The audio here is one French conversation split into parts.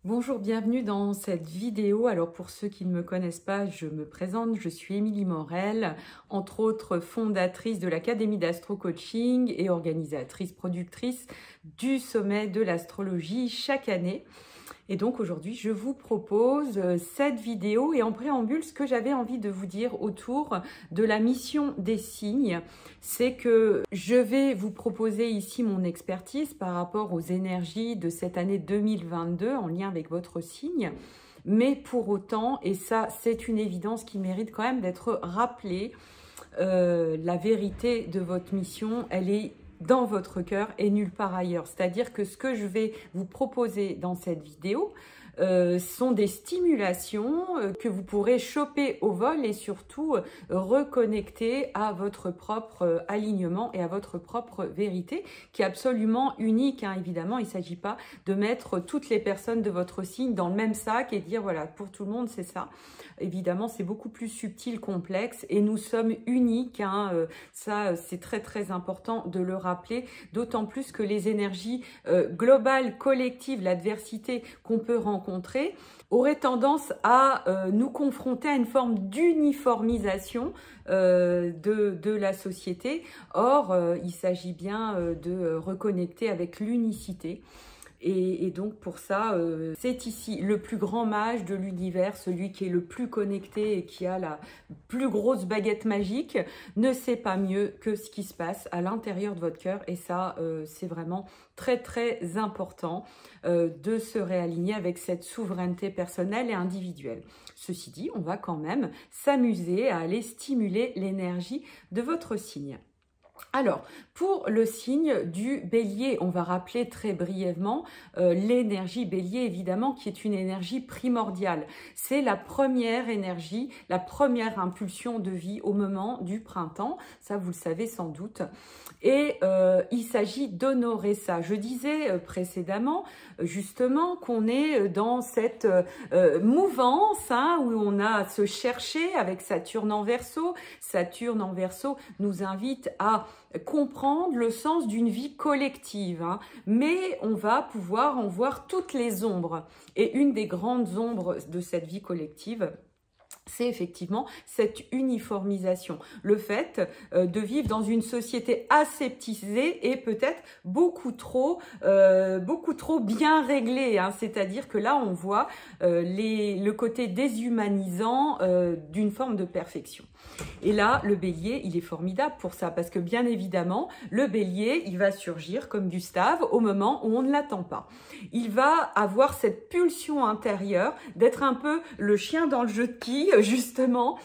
Bonjour, bienvenue dans cette vidéo. Alors pour ceux qui ne me connaissent pas, je me présente, je suis Émilie Morel, entre autres fondatrice de l'Académie d'Astro Coaching et organisatrice, productrice du sommet de l'astrologie chaque année. Et donc aujourd'hui, je vous propose cette vidéo et en préambule, ce que j'avais envie de vous dire autour de la mission des signes, c'est que je vais vous proposer ici mon expertise par rapport aux énergies de cette année 2022 en lien avec votre signe. Mais pour autant, et ça c'est une évidence qui mérite quand même d'être rappelée, la vérité de votre mission, elle est dans votre cœur et nulle part ailleurs. C'est-à-dire que ce que je vais vous proposer dans cette vidéo sont des stimulations que vous pourrez choper au vol et surtout reconnecter à votre propre alignement et à votre propre vérité qui est absolument unique. Évidemment, il ne s'agit pas de mettre toutes les personnes de votre signe dans le même sac et dire voilà, pour tout le monde c'est ça. Évidemment, c'est beaucoup plus subtil, complexe et nous sommes uniques. Ça, c'est très très important de le rappeler, d'autant plus que les énergies globales, collectives, l'adversité qu'on peut rencontrer aurait tendance à nous confronter à une forme d'uniformisation de la société. Or, il s'agit bien de reconnecter avec l'unicité. Et donc pour ça, c'est ici le plus grand mage de l'univers, celui qui est le plus connecté et qui a la plus grosse baguette magique, ne sait pas mieux que ce qui se passe à l'intérieur de votre cœur. Et ça, c'est vraiment très très important de se réaligner avec cette souveraineté personnelle et individuelle. Ceci dit, on va quand même s'amuser à aller stimuler l'énergie de votre signe. Alors, pour le signe du bélier, on va rappeler très brièvement l'énergie bélier, évidemment, qui est une énergie primordiale. C'est la première énergie, la première impulsion de vie au moment du printemps. Ça, vous le savez sans doute. Et il s'agit d'honorer ça. Je disais précédemment, justement, qu'on est dans cette mouvance où on a à se chercher avec Saturne en Verseau. Saturne en Verseau nous invite à comprendre le sens d'une vie collective, mais on va pouvoir en voir toutes les ombres. Et une des grandes ombres de cette vie collective, c'est effectivement cette uniformisation, le fait de vivre dans une société aseptisée et peut-être beaucoup trop bien réglée. C'est-à-dire que là, on voit le côté déshumanisant d'une forme de perfection. Et là, le bélier, il est formidable pour ça, parce que bien évidemment, le bélier, il va surgir comme Gustave au moment où on ne l'attend pas. Il va avoir cette pulsion intérieure d'être un peu le chien dans le jeu de quilles, justement,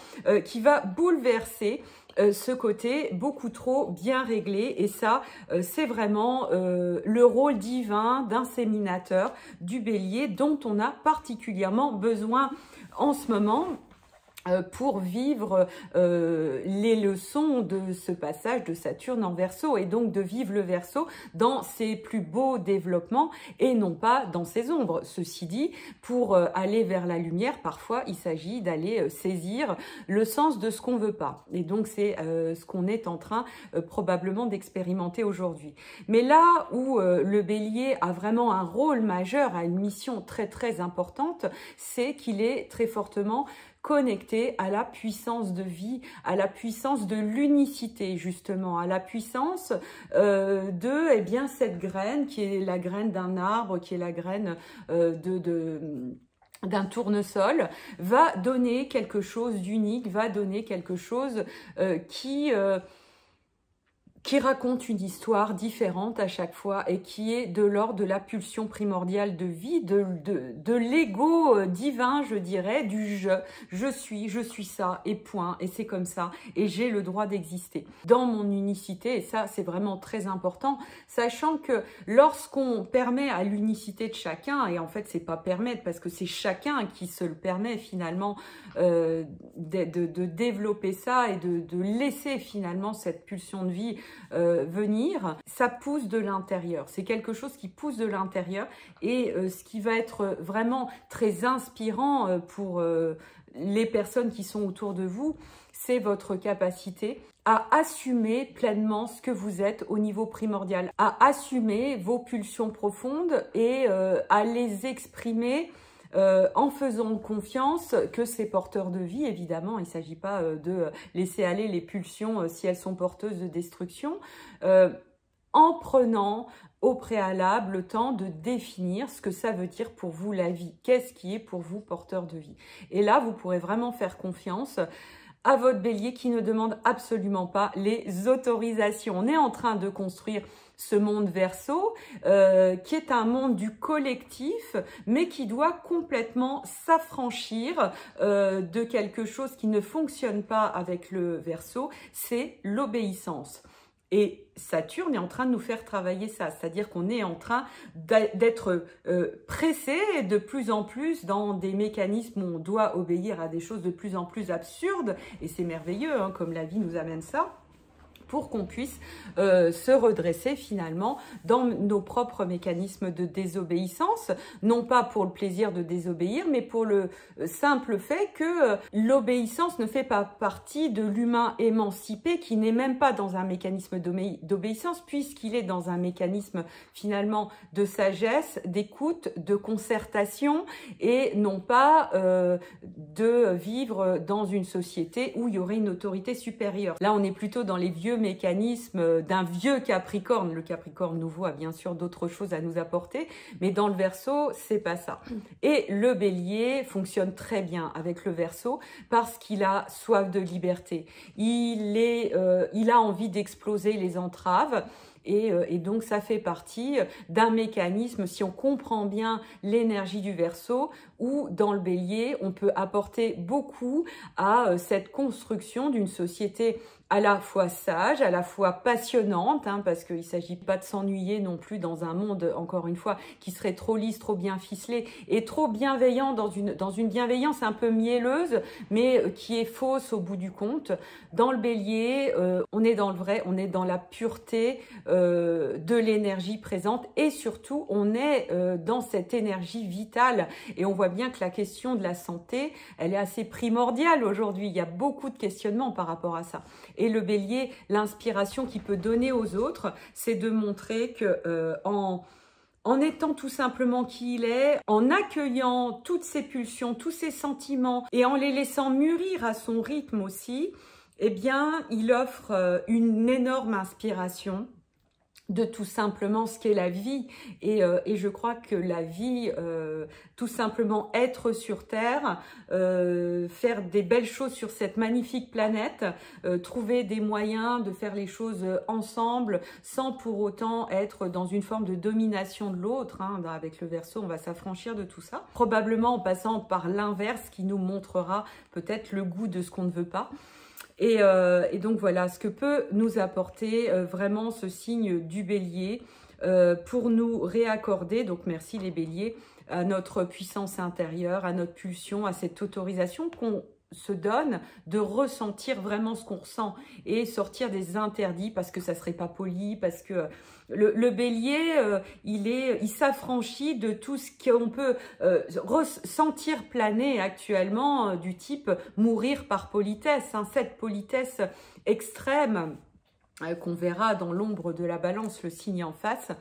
qui va bouleverser ce côté beaucoup trop bien réglé. Et ça, c'est vraiment le rôle divin d'inséminateur du bélier dont on a particulièrement besoin en ce moment pour vivre les leçons de ce passage de Saturne en Verseau et donc de vivre le Verseau dans ses plus beaux développements et non pas dans ses ombres. Ceci dit, pour aller vers la lumière, parfois il s'agit d'aller saisir le sens de ce qu'on veut pas. Et donc c'est ce qu'on est en train probablement d'expérimenter aujourd'hui. Mais là où le bélier a vraiment un rôle majeur, a une mission très très importante, c'est qu'il est très fortement connecté à la puissance de vie, à la puissance de l'unicité justement, à la puissance de cette graine qui est la graine d'un arbre, qui est la graine d'un tournesol, va donner quelque chose d'unique, va donner quelque chose qui raconte une histoire différente à chaque fois et qui est de l'ordre de la pulsion primordiale de vie, de l'ego divin, je dirais, du je suis ça et point, et c'est comme ça, et j'ai le droit d'exister dans mon unicité. Et ça, c'est vraiment très important, sachant que lorsqu'on permet à l'unicité de chacun, et en fait, c'est pas permettre, parce que c'est chacun qui se le permet finalement de développer ça et de laisser finalement cette pulsion de vie venir, ça pousse de l'intérieur. C'est quelque chose qui pousse de l'intérieur et ce qui va être vraiment très inspirant pour les personnes qui sont autour de vous, c'est votre capacité à assumer pleinement ce que vous êtes au niveau primordial, à assumer vos pulsions profondes et à les exprimer en faisant confiance que c'est porteur de vie, évidemment. Il ne s'agit pas de laisser aller les pulsions si elles sont porteuses de destruction, en prenant au préalable le temps de définir ce que ça veut dire pour vous la vie. Qu'est-ce qui est pour vous porteur de vie? Et là, vous pourrez vraiment faire confiance à votre bélier qui ne demande absolument pas les autorisations. On est en train de construire ce monde Verseau, qui est un monde du collectif, mais qui doit complètement s'affranchir de quelque chose qui ne fonctionne pas avec le Verseau, c'est l'obéissance. Et Saturne est en train de nous faire travailler ça, c'est-à-dire qu'on est en train d'être pressé de plus en plus dans des mécanismes où on doit obéir à des choses de plus en plus absurdes, et c'est merveilleux, hein, comme la vie nous amène ça, pour qu'on puisse se redresser finalement dans nos propres mécanismes de désobéissance, non pas pour le plaisir de désobéir, mais pour le simple fait que l'obéissance ne fait pas partie de l'humain émancipé qui n'est même pas dans un mécanisme d'obéissance puisqu'il est dans un mécanisme finalement de sagesse, d'écoute, de concertation et non pas de vivre dans une société où il y aurait une autorité supérieure. Là, on est plutôt dans les vieux mécanisme d'un vieux Capricorne. Le Capricorne nouveau a bien sûr d'autres choses à nous apporter, mais dans le Verseau, c'est pas ça. Et le Bélier fonctionne très bien avec le Verseau parce qu'il a soif de liberté. Il a envie d'exploser les entraves. Et donc, ça fait partie d'un mécanisme, si on comprend bien l'énergie du Verseau, où dans le Bélier, on peut apporter beaucoup à cette construction d'une société à la fois sage, à la fois passionnante, hein, parce qu'il ne s'agit pas de s'ennuyer non plus dans un monde, encore une fois, qui serait trop lisse, trop bien ficelé et trop bienveillant dans une bienveillance un peu mielleuse, mais qui est fausse au bout du compte. Dans le Bélier, on est dans le vrai, on est dans la pureté de l'énergie présente et surtout, on est dans cette énergie vitale. Et on voit bien que la question de la santé, elle est assez primordiale aujourd'hui. Il y a beaucoup de questionnements par rapport à ça. Et le Bélier, l'inspiration qu'il peut donner aux autres, c'est de montrer que en étant tout simplement qui il est, en accueillant toutes ses pulsions, tous ses sentiments et en les laissant mûrir à son rythme aussi, eh bien, il offre une énorme inspiration de tout simplement ce qu'est la vie et je crois que la vie, tout simplement être sur Terre, faire des belles choses sur cette magnifique planète, trouver des moyens de faire les choses ensemble sans pour autant être dans une forme de domination de l'autre, hein. Avec le Verseau, on va s'affranchir de tout ça, probablement en passant par l'inverse qui nous montrera peut-être le goût de ce qu'on ne veut pas. Et donc voilà ce que peut nous apporter vraiment ce signe du Bélier pour nous réaccorder, donc merci les Béliers, à notre puissance intérieure, à notre pulsion, à cette autorisation qu'on se donne de ressentir vraiment ce qu'on ressent et sortir des interdits parce que ça serait pas poli, parce que le Bélier, il s'affranchit de tout ce qu'on peut ressentir planer actuellement du type mourir par politesse, hein, cette politesse extrême qu'on verra dans l'ombre de la Balance, le signe en face.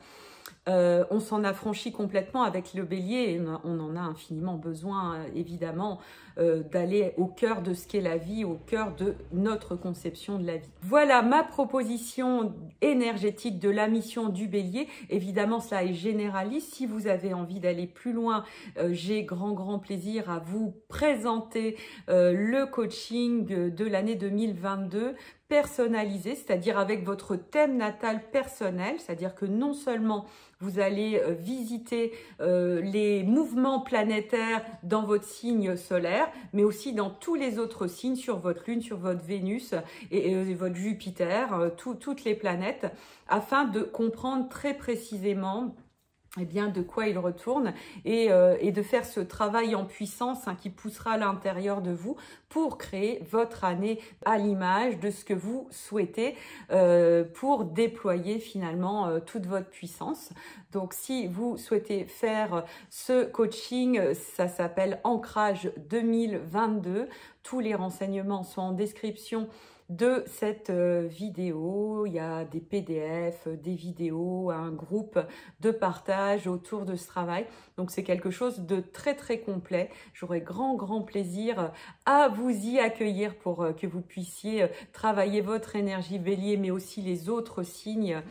On s'en affranchit complètement avec le Bélier et on en a infiniment besoin, évidemment, d'aller au cœur de ce qu'est la vie, au cœur de notre conception de la vie. Voilà ma proposition énergétique de la mission du Bélier. Évidemment, cela est généraliste. Si vous avez envie d'aller plus loin, j'ai grand plaisir à vous présenter le coaching de l'année 2022 personnalisé, c'est-à-dire avec votre thème natal personnel, c'est-à-dire que non seulement vous allez visiter les mouvements planétaires dans votre signe solaire, mais aussi dans tous les autres signes, sur votre Lune, sur votre Vénus et votre Jupiter, toutes les planètes, afin de comprendre très précisément eh bien, de quoi il retourne et de faire ce travail en puissance qui poussera à l'intérieur de vous pour créer votre année à l'image de ce que vous souhaitez pour déployer finalement toute votre puissance. Donc, si vous souhaitez faire ce coaching, ça s'appelle Ancrage 2022. Tous les renseignements sont en description de cette vidéo. Il y a des PDF, des vidéos, un groupe de partage autour de ce travail. Donc c'est quelque chose de très très complet. J'aurai grand plaisir à vous y accueillir pour que vous puissiez travailler votre énergie bélier, mais aussi les autres signes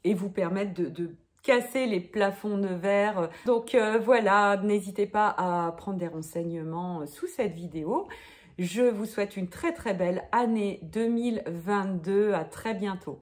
et vous permettre de casser les plafonds de verre. Donc voilà, n'hésitez pas à prendre des renseignements sous cette vidéo. Je vous souhaite une très belle année 2022. À très bientôt.